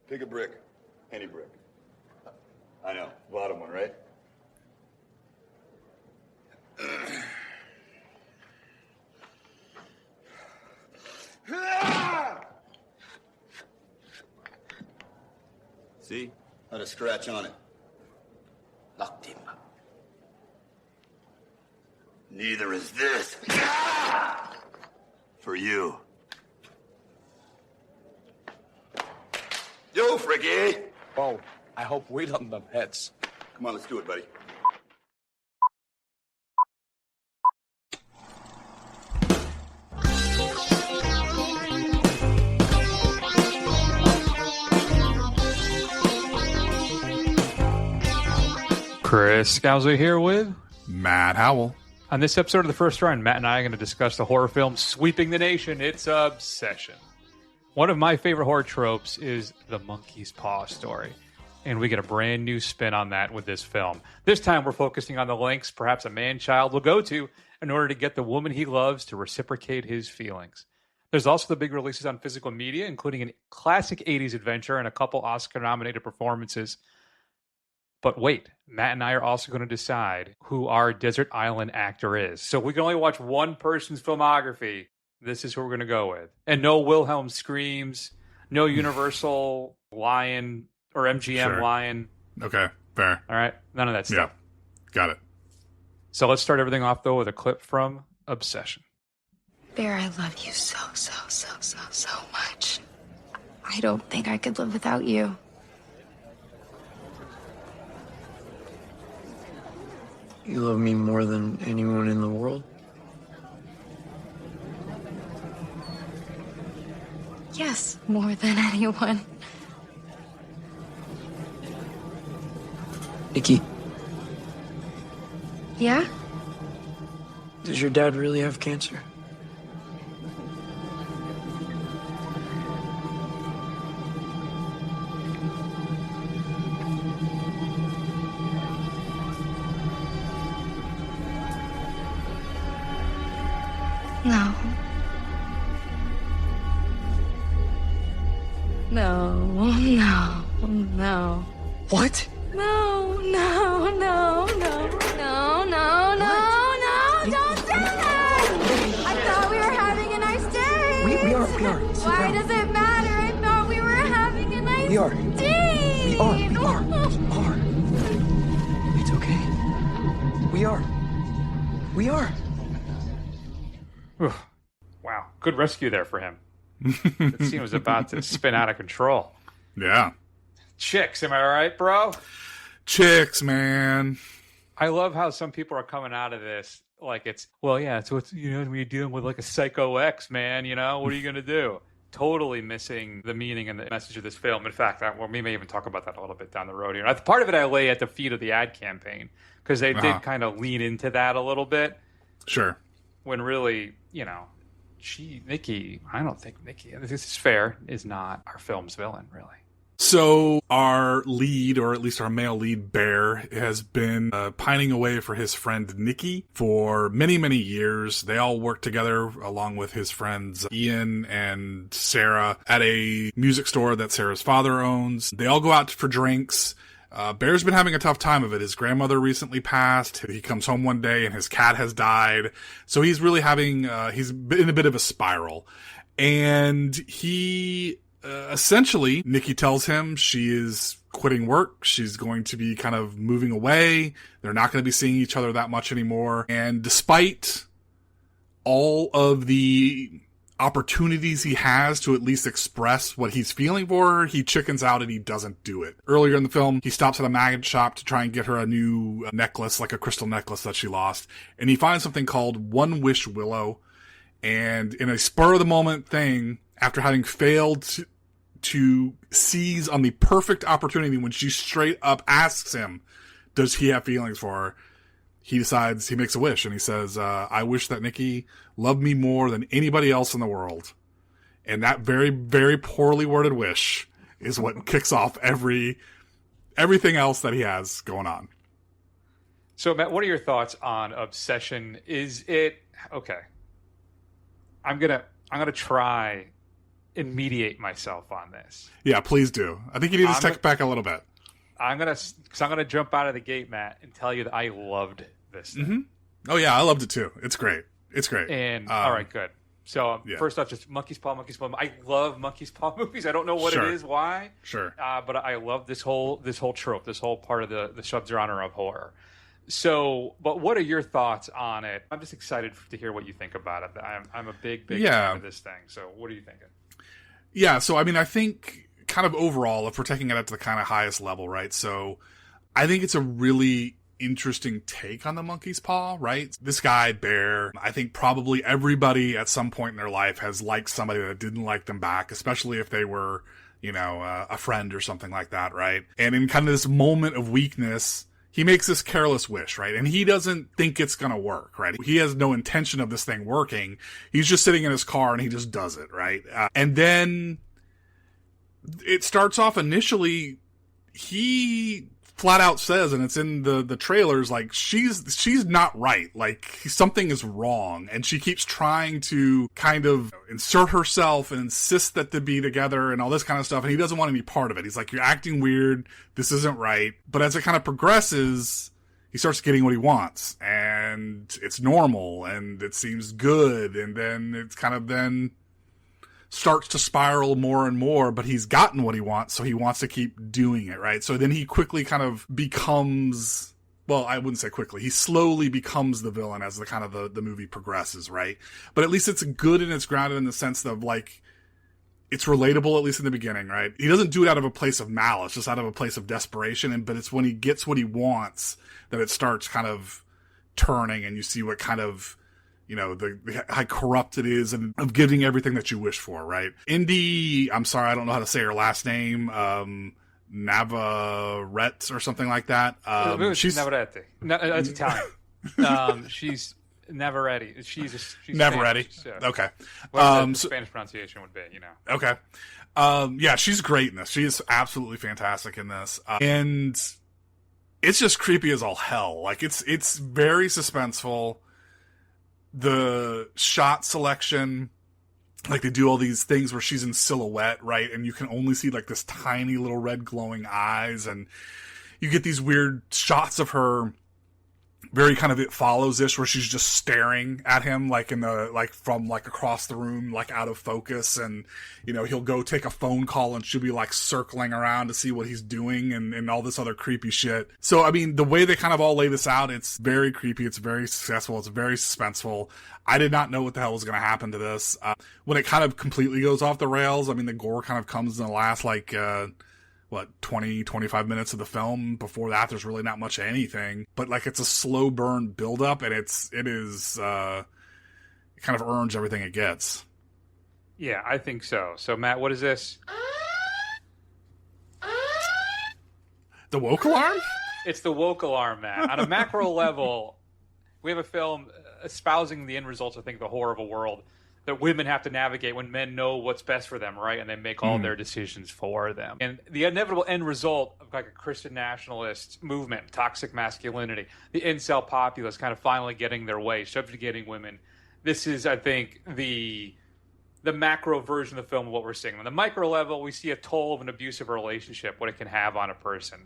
Pick a brick. Any brick. I know. Bottom one, right? See? Had a scratch on it. Locked him. Neither is this. For you. Yo, Fricky! Oh, I hope we don't bump heads. Come on, let's do it, buddy. Chris Scouser here with Matt Howell. On this episode of The First Run, Matt and I are going to discuss the horror film sweeping the nation. It's Obsession. One of my favorite horror tropes is the monkey's paw story, and we get a brand new spin on that with this film. This time we're focusing on the lengths perhaps a man-child will go to in order to get the woman he loves to reciprocate his feelings. There's also the big releases on physical media, including a classic 80s adventure and a couple Oscar-nominated performances. But wait, Matt and I are also going to decide who our desert island actor is. So we can only watch one person's filmography. This is who we're going to go with. And no Wilhelm screams, no Universal Lion or MGM Lion. Okay, fair. All right, none of that stuff. Yeah, got it. So let's start everything off, though, with a clip from Obsession. Bear, I love you so much. I don't think I could live without you. You love me more than anyone in the world? Yes, more than anyone. Nikki, Yeah? does your dad really have cancer? No. No. What? No. Don't do that! I thought we were having a nice day. We are. Sit Why down. does it matter? I thought we were having a nice We are. day. We are. It's okay. We are. Wow, good rescue there for him. That scene was about to spin out of control. Yeah. Chicks, am I right, bro? Chicks, man. I love how some people are coming out of this like it's what when you're dealing with like a psycho ex, man, what are you going to do? Totally missing the meaning and the message of this film. In fact, we may even talk about that a little bit down the road here. Part of it I lay at the feet of the ad campaign because they did kind of lean into that a little bit. Sure. When really, Nikki, I don't think Nikki, this is fair, is not our film's villain, really. So our lead, or at least our male lead, Bear, has been pining away for his friend Nikki for many, many years. They all work together along with his friends Ian and Sarah at a music store that Sarah's father owns. They all go out for drinks. Bear's been having a tough time of it. His grandmother recently passed. He comes home one day and his cat has died. So he's really he's in a bit of a spiral. And he... essentially, Nikki tells him she is quitting work. She's going to be kind of moving away. They're not going to be seeing each other that much anymore. And despite all of the opportunities he has to at least express what he's feeling for her, he chickens out and he doesn't do it. Earlier in the film, he stops at a magnet shop to try and get her a new necklace, like a crystal necklace that she lost. And he finds something called One Wish Willow. And in a spur of the moment thing, after having failed to seize on the perfect opportunity when she straight up asks him, does he have feelings for her? He makes a wish and he says, I wish that Nikki loved me more than anybody else in the world. And that very, very poorly worded wish is what kicks off everything else that he has going on. So Matt, what are your thoughts on Obsession? Is it, okay, I'm going to try mediate myself on this. Yeah, please do. I think you need to step back a little bit. I'm gonna jump out of the gate, Matt, and tell you that I loved this thing. Mm-hmm. Oh yeah, I loved it too. It's great. It's great. And all right, good. So yeah. First off, just Monkey's Paw. I love Monkey's Paw movies. I don't know what it is, why. Sure. But I love this whole trope, this whole part of the subgenre of horror. So, but what are your thoughts on it? I'm just excited to hear what you think about it. I'm a big fan of this thing. So, what are you thinking? Yeah. So, I mean, I think kind of overall, if we're taking it up to the kind of highest level, right? So, I think it's a really interesting take on the Monkey's Paw, right? This guy, Bear, I think probably everybody at some point in their life has liked somebody that didn't like them back, especially if they were, a friend or something like that, right? And in kind of this moment of weakness, he makes this careless wish, right? And he doesn't think it's gonna work, right? He has no intention of this thing working. He's just sitting in his car and he just does it, right? And then it starts off initially, he flat out says, and it's in the trailers, like, she's not right. Like, something is wrong. And she keeps trying to kind of insert herself and insist that they be together and all this kind of stuff. And he doesn't want any part of it. He's like, you're acting weird. This isn't right. But as it kind of progresses, he starts getting what he wants. And it's normal. And it seems good. And then it's kind of then starts to spiral more and more, but he's gotten what he wants, so he wants to keep doing it, right? So then he quickly kind of becomes, well, I wouldn't say quickly, he slowly becomes the villain as the kind of the movie progresses, right? But at least it's good and it's grounded in the sense of, like, it's relatable, at least in the beginning, right? He doesn't do it out of a place of malice, just out of a place of desperation, but it's when he gets what he wants that it starts kind of turning, and you see what kind of, how corrupt it is, and of giving everything that you wish for, right? Indy, I'm sorry, I don't know how to say her last name, Navarrete or something like that. She's Navarrete. No, that's Italian. She's Navarrete. She's Navarrete. Spanish, okay. The Spanish pronunciation would be, Okay. Yeah, she's great in this. She is absolutely fantastic in this. And it's just creepy as all hell. Like, it's very suspenseful. The shot selection, like, they do all these things where she's in silhouette, right? And you can only see, like, this tiny little red glowing eyes, and you get these weird shots of her very kind of It Follows-ish, where she's just staring at him, like, from, like, across the room, like, out of focus, and, he'll go take a phone call and she'll be, like, circling around to see what he's doing, and all this other creepy shit. So, I mean, the way they kind of all lay this out, it's very creepy, it's very successful, it's very suspenseful. I did not know what the hell was going to happen to this. When it kind of completely goes off the rails, I mean, the gore kind of comes in the last, 20, 25 minutes of the film. Before that, there's really not much of anything. But, like, it's a slow burn buildup, and it kind of earns everything it gets. Yeah, I think so. So, Matt, what is this? The woke alarm? It's the woke alarm, Matt. On a macro level, we have a film espousing the end results, I think, the horror of a world that women have to navigate when men know what's best for them, right? And they make all their decisions for them. And the inevitable end result of, like, a Christian nationalist movement, toxic masculinity, the incel populace kind of finally getting their way, subjugating women. This is, I think, the macro version of the film of what we're seeing. On the micro level, we see a toll of an abusive relationship, what it can have on a person,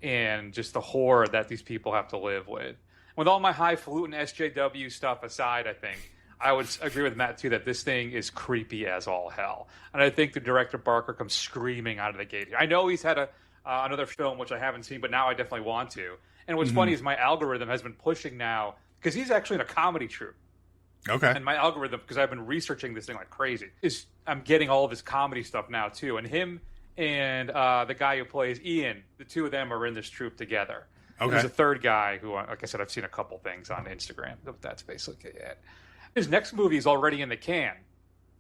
and just the horror that these people have to live with. With all my highfalutin SJW stuff aside, I think I would agree with Matt, too, that this thing is creepy as all hell. And I think the director, Barker, comes screaming out of the gate here. I know he's had another film, which I haven't seen, but now I definitely want to. And what's funny is my algorithm has been pushing now, because he's actually in a comedy troupe. Okay. And my algorithm, because I've been researching this thing like crazy, is I'm getting all of his comedy stuff now, too. And him and the guy who plays Ian, the two of them are in this troupe together. Okay. There's a third guy who, like I said, I've seen a couple things on Instagram. That's basically it. His next movie is already in the can,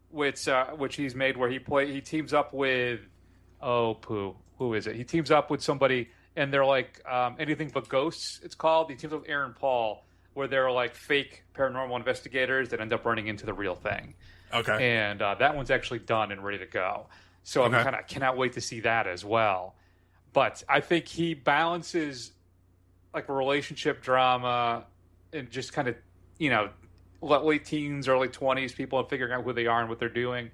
which he's made, where he teams up with, who is it? He teams up with somebody, and they're like Anything But Ghosts, it's called. He teams up with Aaron Paul, where they're like fake paranormal investigators that end up running into the real thing. Okay. And that one's actually done and ready to go. So I cannot wait to see that as well. But I think he balances, like, a relationship drama and just kind of, late teens, early 20s, people figuring out who they are and what they're doing.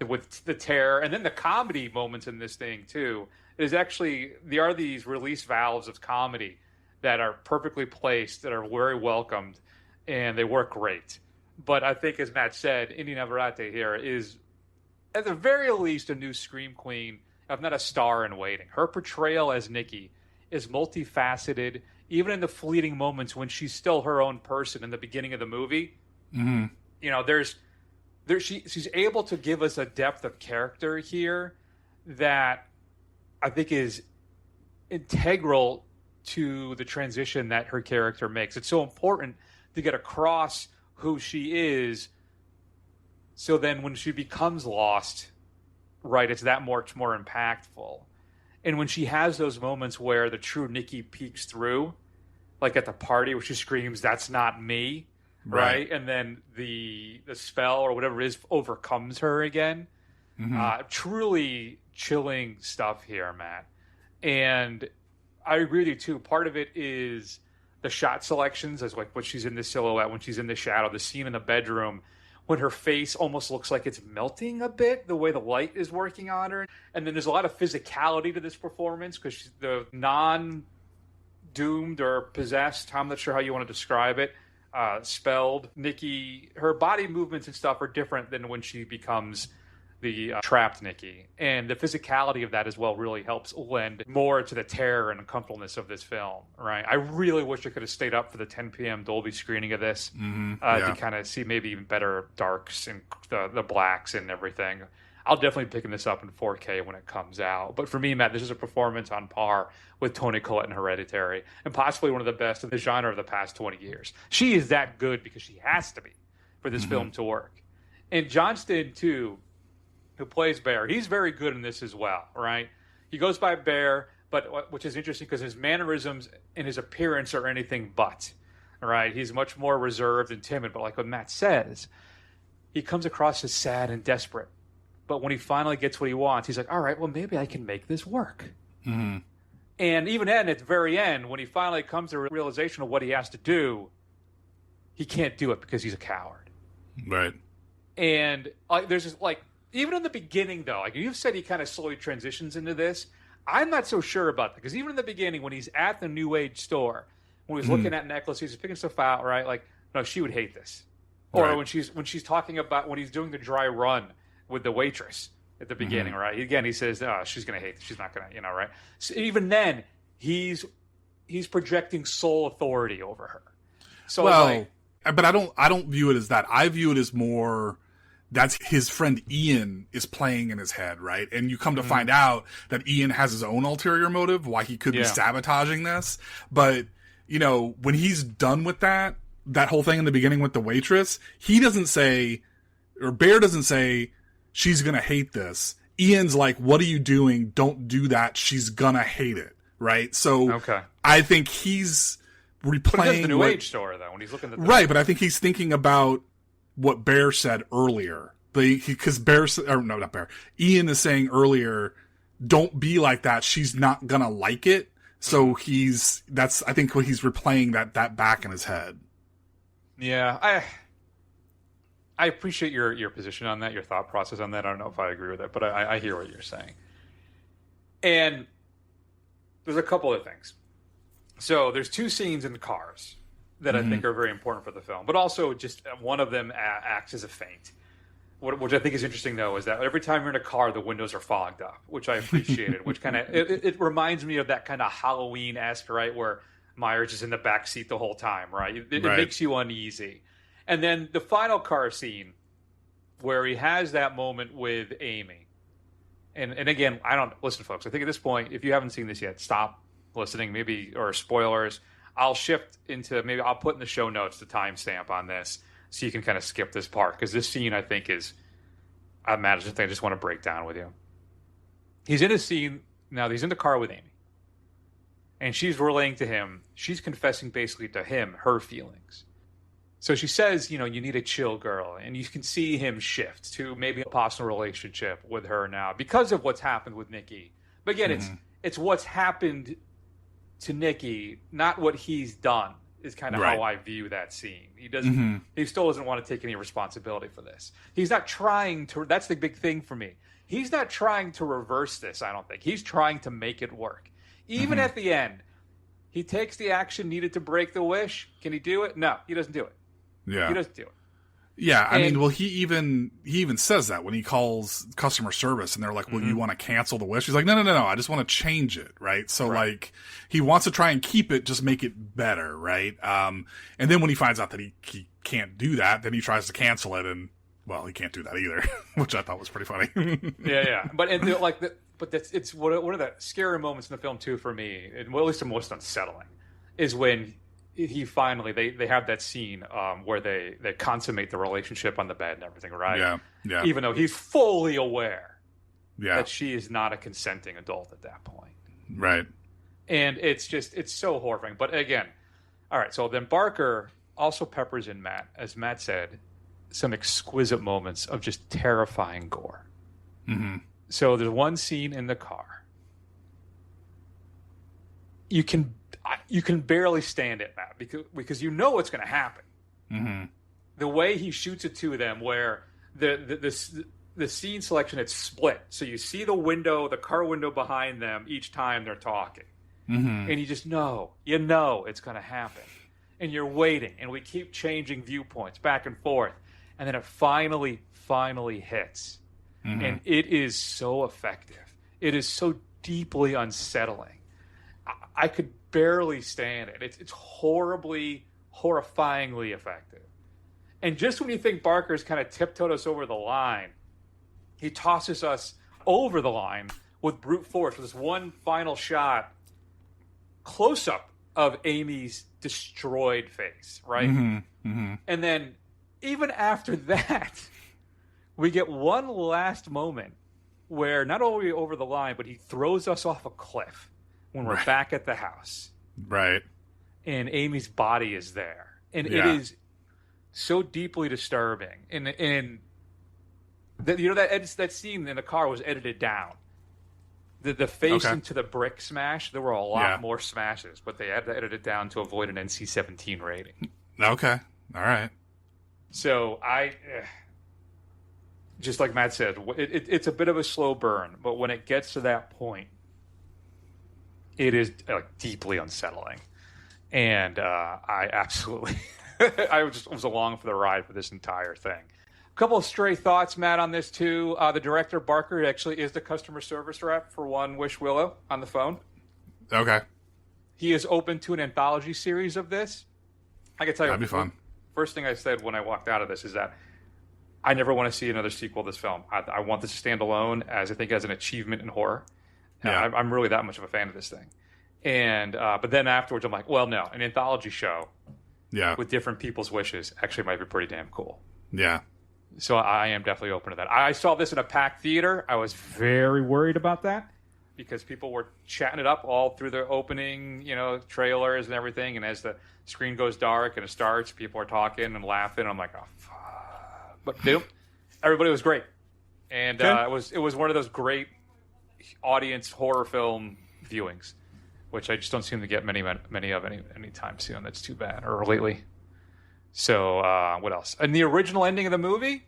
with the terror, and then the comedy moments in this thing too. Is actually there are these release valves of comedy that are perfectly placed, that are very welcomed, and they work great. But I think, as Matt said, Indy Navarrete here is, at the very least, a new Scream Queen, if not a star in waiting. Her portrayal as Nikki is multifaceted, even in the fleeting moments when she's still her own person in the beginning of the movie. Mm-hmm. You know, she's able to give us a depth of character here that I think is integral to the transition that her character makes. It's so important to get across who she is, so then when she becomes lost, right, it's that much more impactful. And when she has those moments where the true Nikki peeks through, like at the party where she screams, "That's not me," right? And then the spell or whatever it is overcomes her again. Mm-hmm. Truly chilling stuff here, Matt. And I agree with you too. Part of it is the shot selections, as like when she's in the silhouette, when she's in the shadow, the scene in the bedroom, when her face almost looks like it's melting a bit, the way the light is working on her. And then there's a lot of physicality to this performance because she's the non-doomed or possessed, I'm not sure how you want to describe it, spelled Nikki. Her body movements and stuff are different than when she becomes the trapped Nikki. And the physicality of that as well really helps lend more to the terror and uncomfortableness of this film, right? I really wish I could have stayed up for the 10 p.m. Dolby screening of this to kind of see maybe even better darks and the blacks and everything. I'll definitely be picking this up in 4K when it comes out. But for me, Matt, this is a performance on par with Toni Collette in Hereditary, and possibly one of the best in the genre of the past 20 years. She is that good because she has to be for this film to work. And Johnston, too, who plays Bear, he's very good in this as well, right? He goes by Bear, but which is interesting because his mannerisms and his appearance are anything but, right? He's much more reserved and timid, but like what Matt says, he comes across as sad and desperate. But when he finally gets what he wants, he's like, all right, well, maybe I can make this work. Mm-hmm. And even then, at the very end, when he finally comes to a realization of what he has to do, he can't do it because he's a coward. Right. And there's just like, even in the beginning, though, like you've said, he kind of slowly transitions into this. I'm not so sure about that because even in the beginning, when he's at the New Age store, when he's looking at necklaces, he's picking stuff out, right? Like, no, she would hate this. Or when she's talking about when he's doing the dry run with the waitress at the beginning, right? Again, he says, "Oh, she's gonna hate this. She's not gonna," right? So even then, he's projecting sole authority over her. So, but I don't view it as that. I view it as more. That's his friend Ian is playing in his head, right? And you come to find out that Ian has his own ulterior motive, why he could be sabotaging this. But, when he's done with that whole thing in the beginning with the waitress, he doesn't say, or Bear doesn't say, she's gonna hate this. Ian's like, what are you doing? Don't do that. She's gonna hate it, right? So I think he's replaying but he does the New Age store, though, when he's looking at the right, but I think he's thinking about what Bear said earlier. Because Ian is saying earlier, don't be like that. She's not gonna like it. So I think what he's replaying that back in his head. Yeah, I appreciate your position on that, your thought process on that. I don't know if I agree with it, but I hear what you're saying. And there's a couple of things. So there's two scenes in the cars that I think are very important for the film, but also just one of them acts as a feint. Which I think is interesting, though, is that every time you're in a car, the windows are fogged up, which I appreciated, which kind of, it reminds me of that kind of Halloween-esque, right, where Myers is in the back seat the whole time, right? It makes you uneasy. And then the final car scene where he has that moment with Amy. And again, listen, folks, I think at this point, if you haven't seen this yet, stop listening, or spoilers. I'll shift into, maybe I'll put in the show notes the timestamp on this so you can kind of skip this part, because this scene, I think, is a matter of thing I just want to break down with you. He's in a scene, now he's in the car with Amy, and she's relaying to him, she's confessing basically to him her feelings. So she says, you need a chill girl, and you can see him shift to maybe a possible relationship with her now because of what's happened with Nikki. But again, it's what's happened to Nikki, not what he's done. is kind of Right. how I view that scene. He still doesn't want to take any responsibility for this. He's not trying to, that's the big thing for me. He's not trying to reverse this, I don't think. He's trying to make it work. Even at the end, he takes the action needed to break the wish. Can he do it? No, he doesn't do it. Yeah. He doesn't do it. Yeah, I mean, And- well, he even says that when he calls customer service and they're like, well, you want to cancel the wish? He's like, no, I just want to change it, right? So, like, he wants to try and keep it, just make it better, right? And then when he finds out that he can't do that, then he tries to cancel it, and, well, he can't do that either, which I thought was pretty funny. Yeah. But it's one of the scary moments in the film, too, for me, and well, at least the most unsettling, is when he finally they have that scene where they consummate the relationship on the bed and everything, right? Yeah. Even though he's fully aware Yeah. that she is not a consenting adult at that point. Right. And it's so horrifying. But again, all right, so then Barker also peppers in Matt, as Matt said, some exquisite moments of just terrifying gore. Mm-hmm. So there's one scene in the car. You can barely stand it, Matt, because you know what's going to happen. Mm-hmm. The way he shoots it to them, where the scene selection, it's split, so you see the car window behind them each time they're talking, and you just know it's going to happen, and you're waiting, and we keep changing viewpoints back and forth, and then it finally hits, and it is so effective. It is so deeply unsettling. I could barely stand it. It's horribly, horrifyingly effective. And just when you think Barker's kind of tiptoed us over the line, he tosses us over the line with brute force with this one final shot, close-up of Amy's destroyed face, right? And then even after that, we get one last moment where not only are we over the line, but he throws us off a cliff when we're back at the house. Right. And Amy's body is there. And it is so deeply disturbing. And that scene in the car was edited down. The face into the brick smash, there were a lot more smashes, but they had to edit it down to avoid an NC-17 rating. Okay. All right. So just like Matt said, it's a bit of a slow burn, but when it gets to that point, it is deeply unsettling. And I absolutely, I was along for the ride for this entire thing. A couple of stray thoughts, Matt, on this too. The director, Barker, actually is the customer service rep for One Wish Willow on the phone. Okay. He is open to an anthology series of this. I can tell you, That'd be fun. First thing I said when I walked out of this is that I never want to see another sequel to this film. I want this to stand alone as an achievement in horror. Yeah. I'm really that much of a fan of this thing. And but then afterwards, I'm like, well, no, an anthology show with different people's wishes actually might be pretty damn cool. Yeah. So I am definitely open to that. I saw this in a packed theater. I was very worried about that because people were chatting it up all through the opening, trailers and everything. And as the screen goes dark and it starts, people are talking and laughing. And I'm like, oh, fuck. But everybody was great. And it was one of those great audience horror film viewings, which I just don't seem to get many of anytime soon. That's too bad, or lately. So what else? In the original ending of the movie,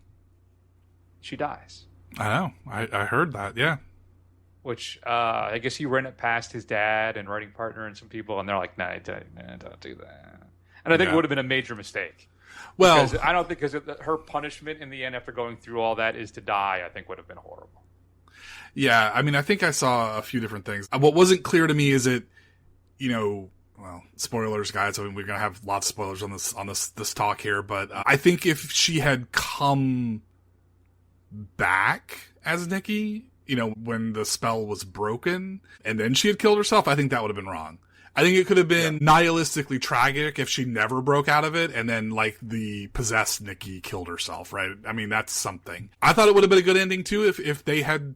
she dies. I know. I heard that. Yeah. Which I guess he ran it past his dad and writing partner and some people, and they're like, "Nah, don't do that." And I think it would have been a major mistake. Well, because I don't think her punishment in the end after going through all that is to die. I think would have been horrible. Yeah, I mean, I think I saw a few different things. What wasn't clear to me is it, well, spoilers, guys. I mean, we're gonna have lots of spoilers on this talk here, but I think if she had come back as Nikki, when the spell was broken, and then she had killed herself, I think that would have been wrong. I think it could have been nihilistically tragic if she never broke out of it, and then the possessed Nikki killed herself, right? I mean, that's something. I thought it would have been a good ending too if they had,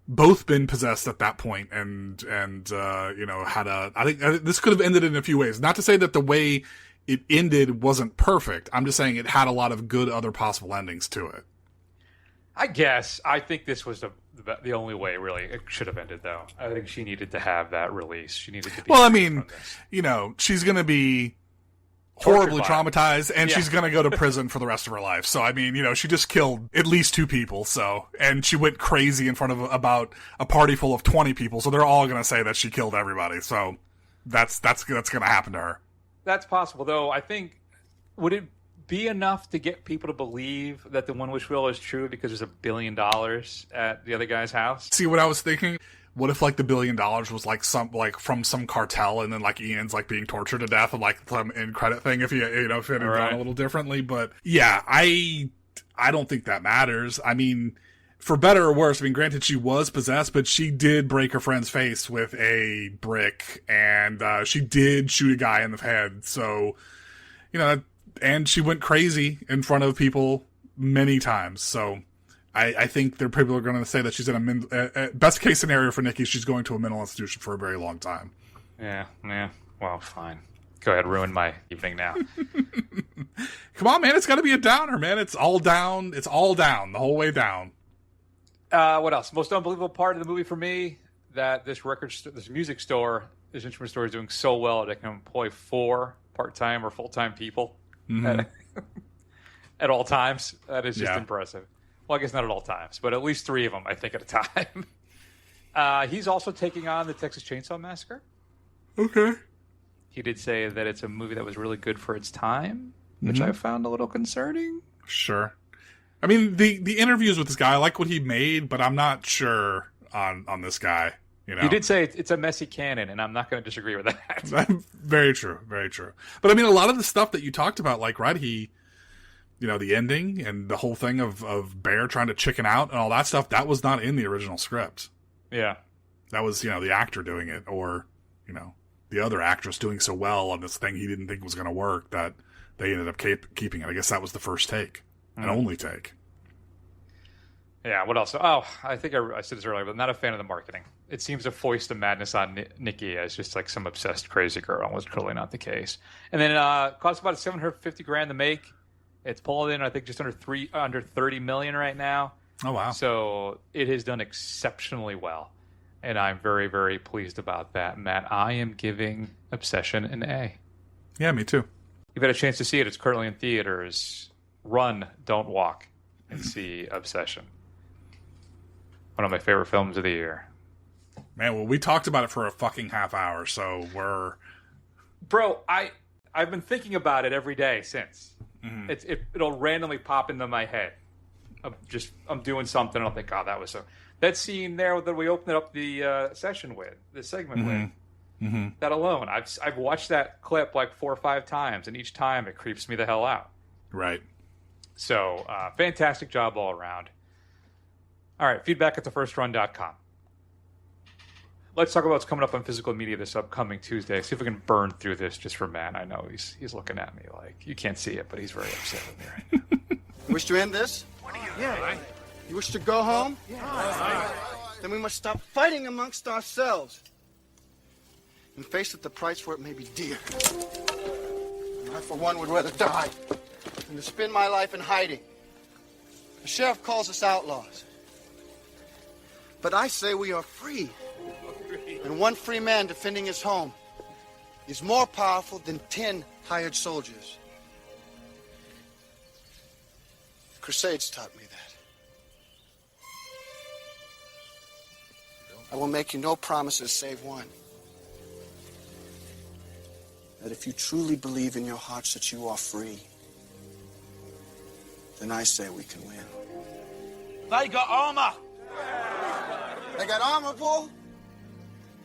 both been possessed at that point and had I think this could have ended in a few ways. Not to say that the way it ended wasn't perfect. I'm just saying it had a lot of good other possible endings to it. I guess. I think this was the only way, really, it should have ended, though. I think she needed to have that release. She needed to be. Well, I mean, she's going to be horribly traumatized, and she's going to go to prison for the rest of her life. So, I mean, she just killed at least 2 people. So, and she went crazy in front of about a party full of 20 people. So they're all going to say that she killed everybody. So that's going to happen to her. That's possible, though. I think, would it be enough to get people to believe that the One Wish Will is true because there's $1 billion at the other guy's house? See what I was thinking? What if like the $1 billion was like from some cartel, and then like Ian's like being tortured to death, and like some end credit thing if if it had gone a little differently. But yeah, I don't think that matters. I mean, for better or worse, I mean, granted she was possessed, but she did break her friend's face with a brick, and she did shoot a guy in the head. So and she went crazy in front of people many times. So I think people are going to say that she's in a best case scenario for Nikki, she's going to a mental institution for a very long time. Yeah. Well, fine. Go ahead, ruin my evening now. Come on, man. It's got to be a downer, man. It's all down. It's all down the whole way down. What else? Most unbelievable part of the movie for me, that this music store, this instrument store is doing so well that it can employ 4 part-time or full-time people at all times. That is just impressive. Well, I guess not at all times, but at least 3 of them, I think, at a time. He's also taking on the Texas Chainsaw Massacre. Okay. He did say that it's a movie that was really good for its time, which I found a little concerning. Sure. I mean, the interviews with this guy, I like what he made, but I'm not sure on this guy. He did say it's a messy canon, and I'm not going to disagree with that. Very true. Very true. But I mean, a lot of the stuff that you talked about, like, right, the ending and the whole thing of Bear trying to chicken out and all that stuff, that was not in the original script. Yeah. That was, the actor doing it, or, the other actress doing so well on this thing he didn't think was going to work that they ended up keeping it. I guess that was the first take and only take. Yeah, what else? Oh, I think I said this earlier, but I'm not a fan of the marketing. It seems to foist the madness on Nikki as just like some obsessed crazy girl, and was clearly not the case. And then it cost about $750,000 to make. It's pulling in, I think, just under $30 million right now. Oh, wow. So it has done exceptionally well. And I'm very, very pleased about that, Matt. I am giving Obsession an A. Yeah, me too. You've had a chance to see it. It's currently in theaters. Run, don't walk, and see Obsession. One of my favorite films of the year. Man, well, we talked about it for a fucking half hour, so we're... Bro, I've been thinking about it every day since. Mm-hmm. It'll randomly pop into my head. I'm doing something, and I'll think, oh, that was so... That scene there that we opened up the session with, the segment with, that alone, I've watched that clip like 4 or 5 times, and each time it creeps me the hell out. Right. So, fantastic job all around. All right, feedback at thefirstrun.com. Let's talk about what's coming up on physical media this upcoming Tuesday. See if we can burn through this just for Matt. I know he's looking at me like, you can't see it, but he's very upset with me right now. Wish to end this? Yeah. You wish to go home? Yeah. Then we must stop fighting amongst ourselves and face that the price for it may be dear. I, for one, would rather die than to spend my life in hiding. The sheriff calls us outlaws. But I say we are free. And one free man defending his home is more powerful than 10 hired soldiers. The Crusades taught me that. I will make you no promises save one. That if you truly believe in your hearts that you are free, then I say we can win. They got armor! They got armor, Bull?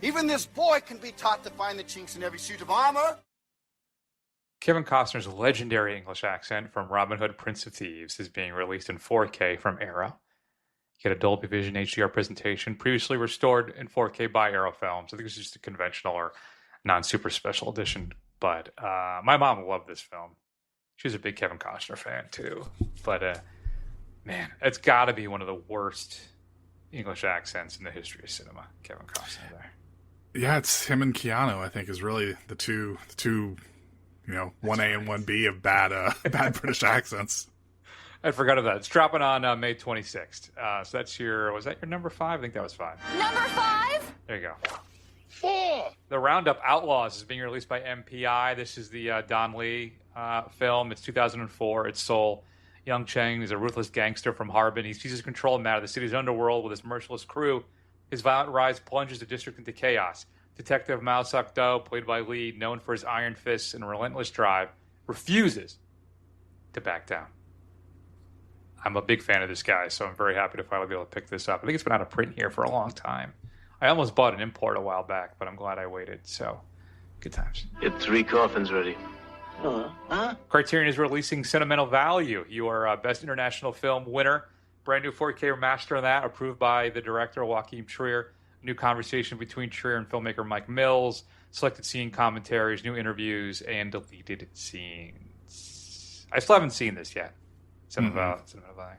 Even this boy can be taught to find the chinks in every suit of armor. Kevin Costner's legendary English accent from Robin Hood, Prince of Thieves is being released in 4K from Arrow. Get a Dolby Vision HDR presentation, previously restored in 4K by Arrow Films. I think it's just a conventional or non-super special edition. But my mom loved this film. She was a big Kevin Costner fan, too. But, man, it's got to be one of the worst English accents in the history of cinema. Kevin Costner there. Yeah, it's him and Keanu, I think, is really the two 1A and 1B of bad British accents. I forgot about that. It's dropping on May 26th. So that's was that your number 5? I think that was 5. Number 5? There you go. 4. The Roundup Outlaws is being released by MPI. This is the Don Lee film. It's 2004. It's Seoul. Young Cheng is a ruthless gangster from Harbin. He seizes control of the city's underworld with his merciless crew. His violent rise plunges the district into chaos. Detective Mao Suk-do, played by Lee, known for his iron fists and relentless drive, refuses to back down. I'm a big fan of this guy, so I'm very happy to finally be able to pick this up. I think it's been out of print here for a long time. I almost bought an import a while back, but I'm glad I waited. So, good times. Get 3 coffins ready. Criterion is releasing Sentimental Value, your Best International Film winner. Brand new 4K remaster of that, approved by the director, Joachim Trier. New conversation between Trier and filmmaker Mike Mills. Selected scene commentaries, new interviews, and deleted scenes. I still haven't seen this yet. Sentimental Value.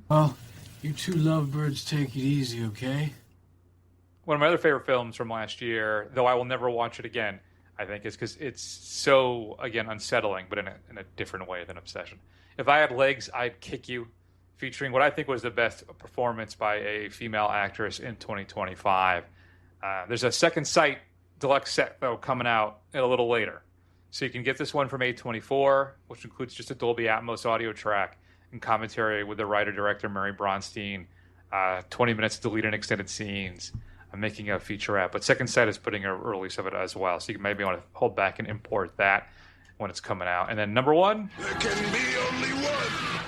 Well, you two lovebirds take it easy, okay? One of my other favorite films from last year, though I will never watch it again, I think, is because it's so, again, unsettling, but in a different way than Obsession. If I Had Legs, I'd Kick You, featuring what I think was the best performance by a female actress in 2025. There's a Second Sight deluxe set, though, coming out a little later. So you can get this one from A24, which includes just a Dolby Atmos audio track and commentary with the writer-director Mary Bronstein, 20 minutes of deleted and extended scenes. I'm making a featurette, but Second Sight is putting a release of it as well. So you can maybe want to hold back and import that when it's coming out. And then number 1. There can be only one.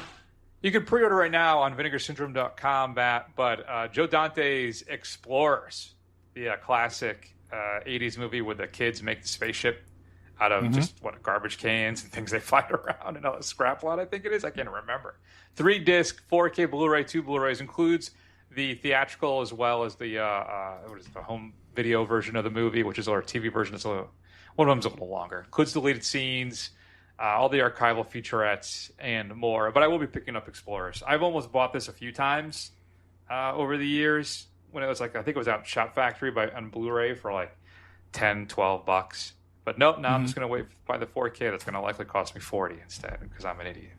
You can pre-order right now on vinegarsyndrome.com, but Joe Dante's Explorers, the classic 80s movie where the kids make the spaceship out of just garbage cans and things they find around and all the scrap lot, I think it is. I can't remember. 3-disc, 4K Blu-ray, 2 Blu-rays, includes the theatrical as well as the home video version of the movie, which is our TV version. One of them's a little longer. Includes deleted scenes, all the archival featurettes, and more. But I will be picking up Explorers. I've almost bought this a few times over the years when it was I think it was out in Shop Factory on Blu-ray for like $10, $12. But nope, now I'm just going to wait by the 4K. That's going to likely cost me $40 instead because I'm an idiot.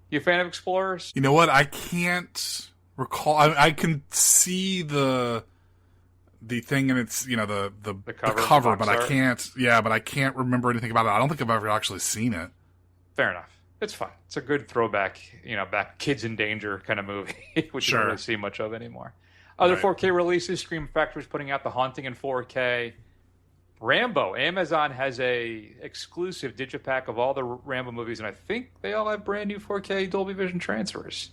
You a fan of Explorers? You know what? I can't recall. I can see the thing, and it's the cover, but I can't. Yeah, but I can't remember anything about it. I don't think I've ever actually seen it. Fair enough. It's fun. It's a good throwback, back Kids in Danger kind of movie, which you don't really see much of anymore. Other 4K releases: Scream Factory's putting out The Haunting in 4K. Rambo. Amazon has a exclusive digipack of all the Rambo movies, and I think they all have brand new 4K Dolby Vision transfers.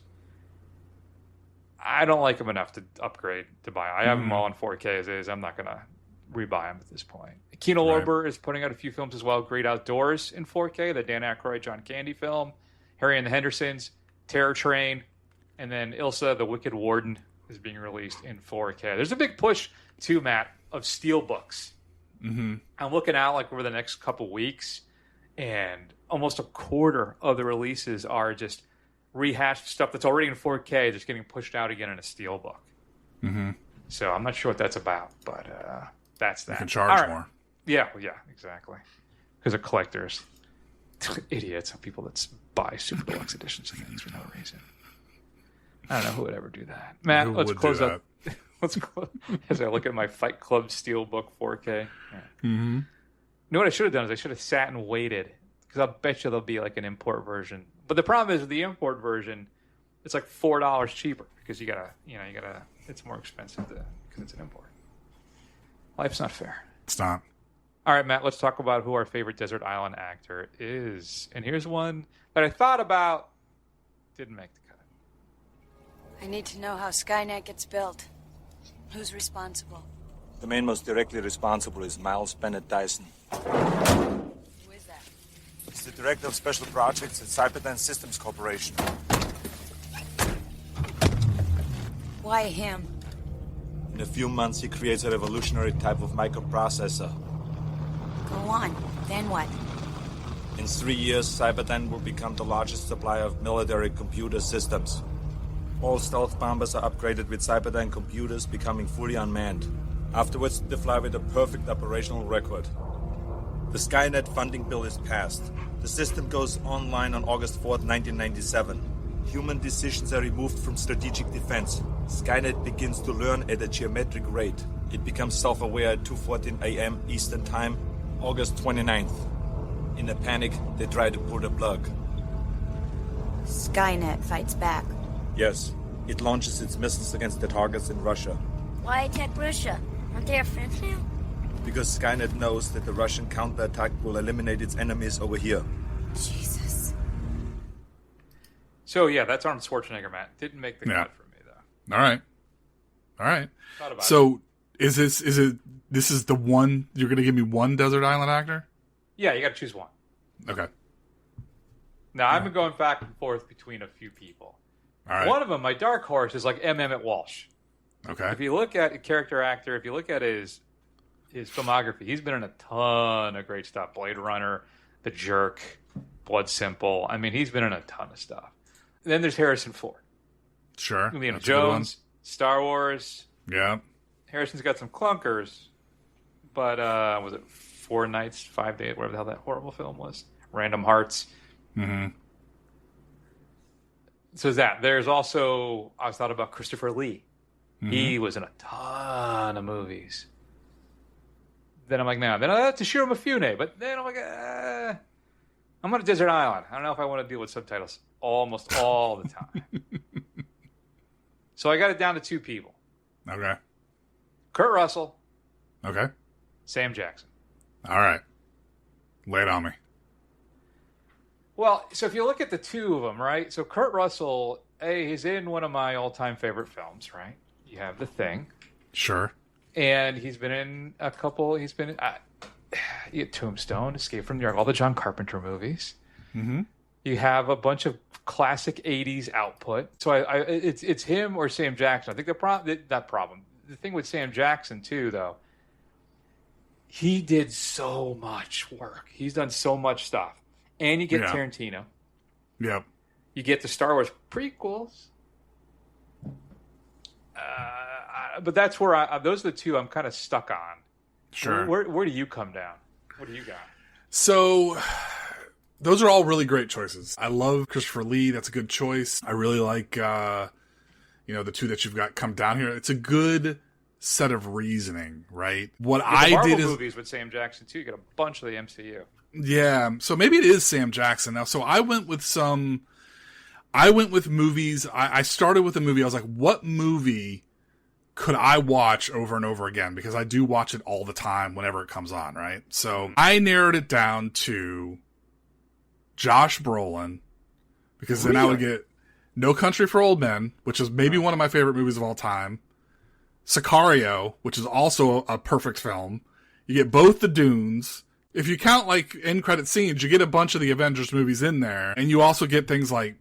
I don't like them enough to upgrade to buy. I have them all in 4K as is. I'm not going to rebuy them at this point. Kino Lorber is putting out a few films as well. Great Outdoors in 4K, the Dan Aykroyd, John Candy film. Harry and the Hendersons, Terror Train, and then Ilsa, the Wicked Warden is being released in 4K. There's a big push, too, Matt, of steelbooks. I'm looking out over the next couple weeks, and almost a quarter of the releases are just rehashed stuff that's already in 4K, just getting pushed out again in a steelbook. So I'm not sure what that's about, but that's that. You can charge more. Yeah, exactly. Because of collectors, idiots, and people that buy super deluxe editions of things for no reason. I don't know who would ever do that. Matt, let's close up. Let's close as I look at my Fight Club Steelbook 4K. You know what I should have done is I should have sat and waited, because I'll bet you there'll be an import version. But the problem is with the import version, it's like $4 cheaper because you gotta, it's more expensive because it's an import. Life's not fair. It's not. All right, Matt, let's talk about who our favorite desert island actor is. And here's one that I thought about, didn't make the cut. I need to know how Skynet gets built. Who's responsible? The man most directly responsible is Miles Bennett Dyson. Who is that? He's the director of special projects at Cyberdyne Systems Corporation. Why him? In a few months, he creates a revolutionary type of microprocessor. Go on. Then what? In 3 years, Cyberdyne will become the largest supplier of military computer systems. All stealth bombers are upgraded with Cyberdyne computers, becoming fully unmanned. Afterwards, they fly with a perfect operational record. The Skynet funding bill is passed. The system goes online on August 4th, 1997. Human decisions are removed from strategic defense. Skynet begins to learn at a geometric rate. It becomes self-aware at 2:14 a.m. Eastern Time, August 29th. In a panic, they try to pull the plug. Skynet fights back. Yes, it launches its missiles against the targets in Russia. Why attack Russia? Aren't they our friends now? Because Skynet knows that the Russian counterattack will eliminate its enemies over here. Jesus. So yeah, that's Arnold Schwarzenegger, Matt. Didn't make the cut for me though. All right. Thought about So this is the one you're going to give me one desert island actor? Yeah, you got to choose one. Okay. Now I've been going back and forth between a few people. All right. One of them, my dark horse, is like M. Emmett Walsh. Okay. If you look at a character actor, if you look at his filmography, he's been in a ton of great stuff. Blade Runner, The Jerk, Blood Simple. I mean, he's been in a ton of stuff. Then there's Harrison Ford. Sure. Indiana That's a good one. Jones, Star Wars. Yeah. Harrison's got some clunkers, but was it 4 Nights, 5 Days, whatever the hell that horrible film was? Random Hearts. Mm-hmm. So there's also, I was thought about Christopher Lee. Mm-hmm. He was in a ton of movies. Then I'm like, no. Then I have to Toshiro Mifune, but then I'm like, I'm on a desert island. I don't know if I want to deal with subtitles almost all the time. So I got it down to 2 people. Okay. Kurt Russell, Okay. Sam Jackson. All right. Lay it on me. Well, so if you look at the 2 of them, right? So Kurt Russell, he's in one of my all-time favorite films, right? You have The Thing. Sure. And he's been in a couple, he's been in Tombstone, Escape from New York, all the John Carpenter movies. Mm-hmm. You have a bunch of classic 80s output. So it's him or Sam Jackson. I think the thing with Sam Jackson, too, though, he did so much work. He's done so much stuff. And you get Tarantino. Yep. You get the Star Wars prequels. But that's where those are the 2 I'm kind of stuck on. Sure. Where do you come down? What do you got? So those are all really great choices. I love Christopher Lee. That's a good choice. I really like, the 2 that you've got come down here. It's a good set of reasoning, right? What I did is movies with Sam Jackson too. You get a bunch of the MCU. Yeah. So maybe it is Sam Jackson now. So I went with movies. I started with a movie. I was like, what movie could I watch over and over again? Because I do watch it all the time whenever it comes on, right? So I narrowed it down to Josh Brolin, because then I would get No Country for Old Men, which is maybe one of my favorite movies of all time. Sicario, which is also a perfect film. You get both the Dunes. If you count like end credit scenes, you get a bunch of the Avengers movies in there. And you also get things like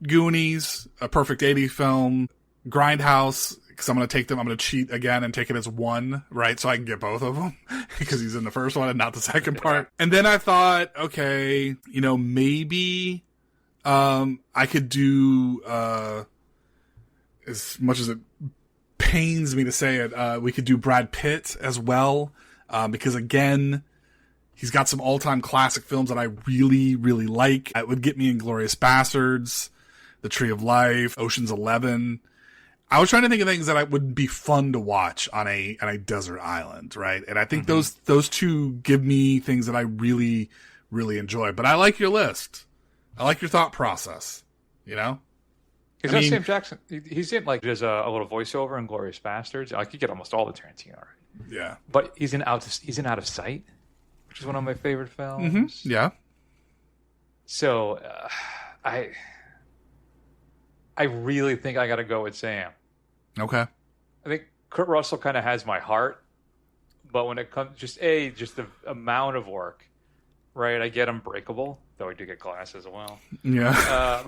Goonies, a perfect 80s film, Grindhouse, because I'm going to cheat again and take it as one, right? So I can get both of them because he's in the first one and not the second part. And then I thought, okay, maybe, I could do, as much as it pains me to say it, we could do Brad Pitt as well. Because again, he's got some all-time classic films that I really, really like. It would get me Inglourious Bastards, The Tree of Life, Ocean's 11. I was trying to think of things that would be fun to watch on a desert island, right? And I think those 2 give me things that I really, really enjoy. But I like your list. I like your thought process, Because Sam Jackson, he's in there's a little voiceover in Glorious Bastards. Like you get almost all the Tarantino already. Yeah. But he's in Out of Sight, which is one of my favorite films. Mm-hmm. Yeah. So I really think I got to go with Sam. Okay. I think Kurt Russell kind of has my heart, but when it comes just the amount of work, right? I get Unbreakable, though I do get Glass as well. Yeah.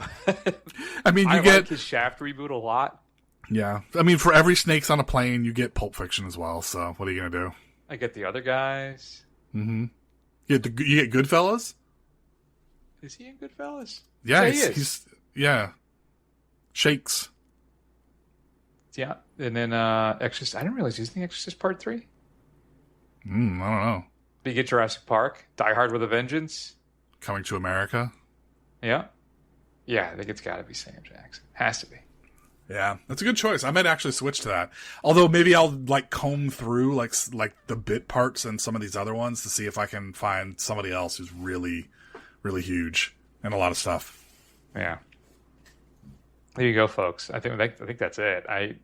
I mean, I like his Shaft reboot a lot. Yeah. I mean, for every Snakes on a Plane, you get Pulp Fiction as well. So what are you gonna do? I get The Other Guys. Mm-hmm. You get Goodfellas. Is he in Goodfellas? Yeah, he is. He's Shakes. Yeah, and then Exorcist. I didn't realize he's in The Exorcist Part 3. I don't know. But you get Jurassic Park, Die Hard with a Vengeance. Coming to America. Yeah. Yeah, I think it's got to be Sam Jackson. Has to be. Yeah, that's a good choice. I might actually switch to that. Although maybe I'll like comb through like the bit parts and some of these other ones to see if I can find somebody else who's really, really huge and a lot of stuff. Yeah. There you go, folks. I think that's it. I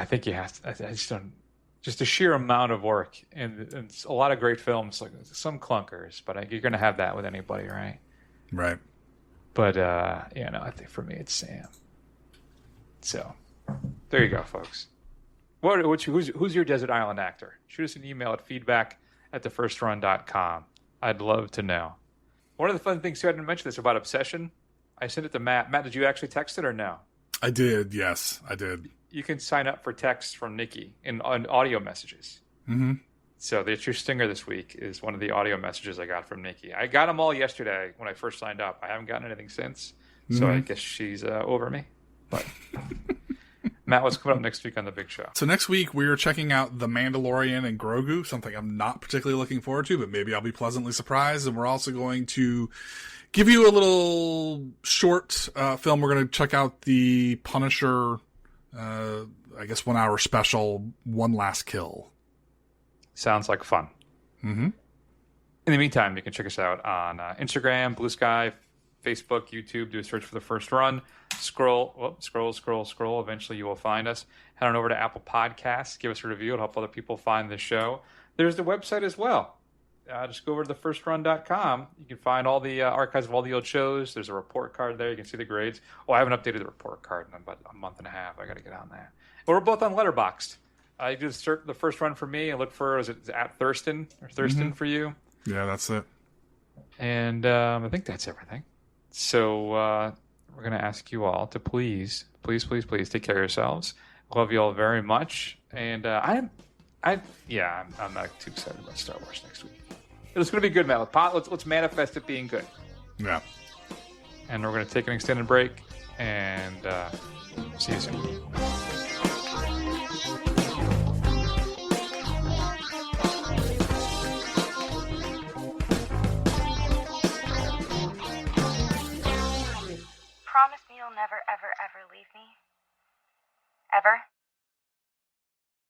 think you have to. I just don't. Just the sheer amount of work and a lot of great films, like some clunkers, but you're going to have that with anybody, right? Right. But I think for me it's Sam. So, there you go, folks. Who's your desert island actor? Shoot us an email at feedback@thefirstrun.com. I'd love to know. One of the fun things too, I didn't mention this about Obsession. I sent it to Matt. Matt, did you actually text it or no? I did. Yes, I did. You can sign up for texts from Nikki on audio messages. Mm-hmm. So the True Stinger this week is one of the audio messages I got from Nikki. I got them all yesterday when I first signed up. I haven't gotten anything since, so I guess she's over me. But Matt, what's coming up next week on the big show? So next week we're checking out The Mandalorian and Grogu, something I'm not particularly looking forward to, but maybe I'll be pleasantly surprised. And we're also going to give you a little short film. We're going to check out the Punisher, I guess 1 hour special, One Last Kill. Sounds like fun. Mm-hmm. In the meantime, you can check us out on Instagram, Blue Sky, Facebook, YouTube. Do a search for The First Run. Scroll. Eventually you will find us. Head on over to Apple Podcasts. Give us a review. It'll help other people find the show. There's the website as well. Just go over to thefirstrun.com. You can find all the archives of all the old shows. There's a report card there. You can see the grades. Oh, I haven't updated the report card in about a month and a half. I got to get on that. But we're both on Letterboxd. You just search The First Run for me and look for, is it at Thurston or Thurston for you? Yeah, that's it. And I think that's everything. So we're going to ask you all to please take care of yourselves. Love you all very much. And I'm not too excited about Star Wars next week. It's going to be good, Matt. Let's manifest it being good. Yeah. And we're going to take an extended break and see you soon. Promise me you'll never, ever, ever leave me? Ever?